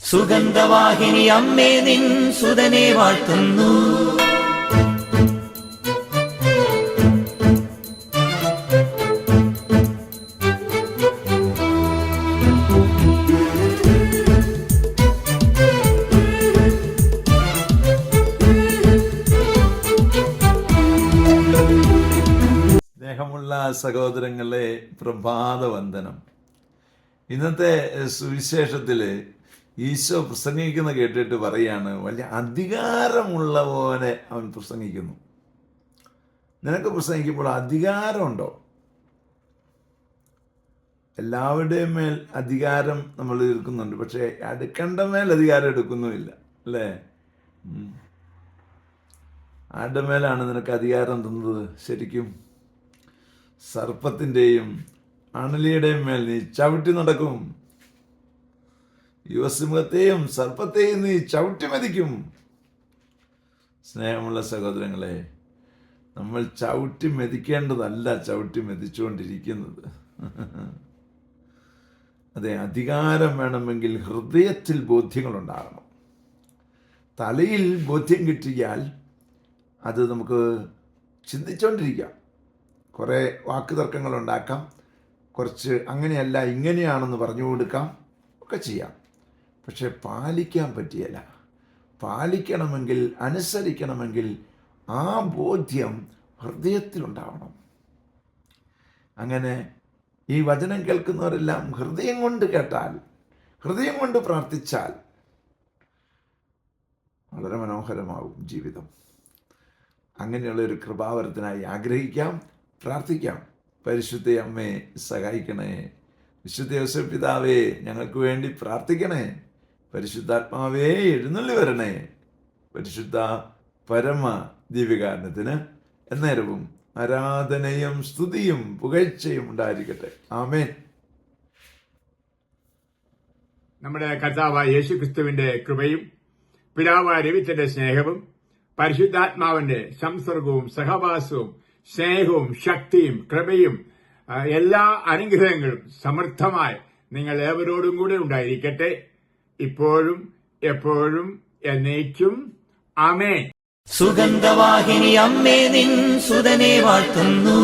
സുഗന്ധവാഹിനി അമ്മേ നിൻ സുതനെ വാഴ്ത്തുന്നു. സ്നേഹമുള്ള സഹോദരങ്ങളെ, പ്രഭാതവന്ദനം. ഇന്നത്തെ സുവിശേഷത്തില് ഈശോ പ്രസംഗിക്കുന്ന കേട്ടിട്ട് പറയാണ്, വലിയ അധികാരമുള്ള പോലെ അവൻ പ്രസംഗിക്കുന്നു. നിനക്ക് പ്രസംഗിക്കുമ്പോൾ അധികാരമുണ്ടോ? എല്ലാവരുടെയും മേൽ അധികാരം നമ്മൾ എടുക്കുന്നുണ്ട്, പക്ഷേ അടുക്കണ്ട മേൽ അധികാരം എടുക്കുന്നുമില്ല, അല്ലേ? ആരുടെ മേലാണ് നിനക്ക് അധികാരം തന്നത്? ശരിക്കും സർപ്പത്തിൻ്റെയും അണലിയുടെയും മേൽ നീ ചവിട്ടി നടക്കും. യുവസിംഹത്തെയും സർപ്പത്തെയും നീ ചവിട്ടി മെതിക്കും. സ്നേഹമുള്ള സഹോദരങ്ങളെ, നമ്മൾ ചവിട്ടി മെതിക്കേണ്ടതല്ല ചവിട്ടി മെതിച്ചുകൊണ്ടിരിക്കുന്നത്. അതെ, അധികാരം വേണമെങ്കിൽ ഹൃദയത്തിൽ ബോധ്യങ്ങളുണ്ടാകണം. തലയിൽ ബോധ്യം കിട്ടിയാൽ അത് നമുക്ക് ചിന്തിച്ചുകൊണ്ടിരിക്കാം, കുറേ വാക്കുതർക്കങ്ങൾ ഉണ്ടാക്കാം, കുറച്ച് അങ്ങനെയല്ല ഇങ്ങനെയാണെന്ന് പറഞ്ഞു കൊടുക്കാം, ഒക്കെ ചെയ്യാം. പക്ഷെ പാലിക്കാൻ പറ്റിയല്ല. പാലിക്കണമെങ്കിൽ, അനുസരിക്കണമെങ്കിൽ ആ ബോധ്യം ഹൃദയത്തിലുണ്ടാവണം. അങ്ങനെ ഈ വചനം കേൾക്കുന്നവരെല്ലാം ഹൃദയം കൊണ്ട് കേട്ടാൽ, ഹൃദയം കൊണ്ട് പ്രാർത്ഥിച്ചാൽ വളരെ മനോഹരമാവും ജീവിതം. അങ്ങനെയുള്ളൊരു കൃപാവരത്തിനായി ആഗ്രഹിക്കാം, പ്രാർത്ഥിക്കാം. പരിശുദ്ധ അമ്മേ സഹായിക്കണേ. വിശുദ്ധ യോസേപ്പ് പിതാവേ ഞങ്ങൾക്ക് വേണ്ടി പ്രാർത്ഥിക്കണേ. പരിശുദ്ധാത്മാവേ എഴുന്നള്ളി വരണേ. പരിശുദ്ധ പരമ ദിവ്യകാരണത്തിന് എന്നേരവും ആരാധനയും സ്തുതിയും പുകഴ്ചയും ഉണ്ടായിരിക്കട്ടെ. ആമേൻ. നമ്മുടെ കർത്താവായ യേശുക്രിസ്തുവിന്റെ കൃപയും പിതാവായ ദൈവത്തിന്റെ സ്നേഹവും പരിശുദ്ധാത്മാവിന്റെ സംസർഗവും സഹവാസവും സ്നേഹവും ശക്തിയും കൃപയും എല്ലാ അനുഗ്രഹങ്ങളും സമൃദ്ധമായി നിങ്ങൾ ഏവരോടും കൂടെ ഉണ്ടായിരിക്കട്ടെ, ഇപ്പോഴും എപ്പോഴും എന്നേക്കും. ആമേൻ. സുഗന്ധവാഹിനി അമ്മേ നിൻ സുതനെ വാഴ്ത്തുന്നു.